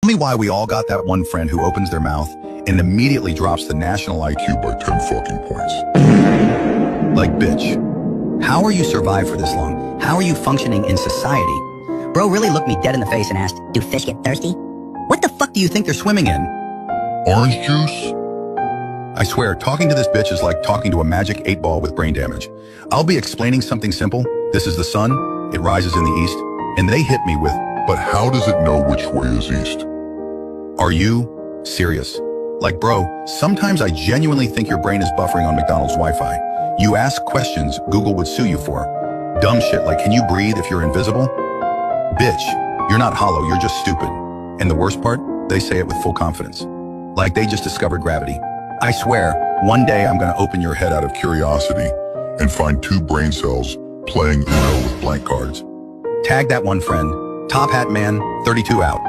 me why we all got that one friend who opens their mouth and immediately drops the national IQ by 10 fucking points. Like, bitch, how are you survived for this long? How are you functioning in society? Bro really looked me dead in the face and asked, do fish get thirsty? What the fuck do you think they're swimming in? Orange juice? I swear, talking to this bitch is like talking to a magic 8-ball with brain damage. I'll be explaining something simple. This is the sun, it rises in the east, and they hit me with, but how does it know which way is east? Are you serious? Like, bro, sometimes I genuinely think your brain is buffering on McDonald's Wi-Fi. You ask questions Google would sue you for. Dumb shit like, can you breathe if you're invisible? Bitch, you're not hollow, you're just stupid. And the worst part, they say it with full confidence. Like they just discovered gravity. I swear, one day I'm gonna open your head out of curiosity and find 2 brain cells playing Uno with blank cards. Tag that one friend. Top Hat Man, 32 out.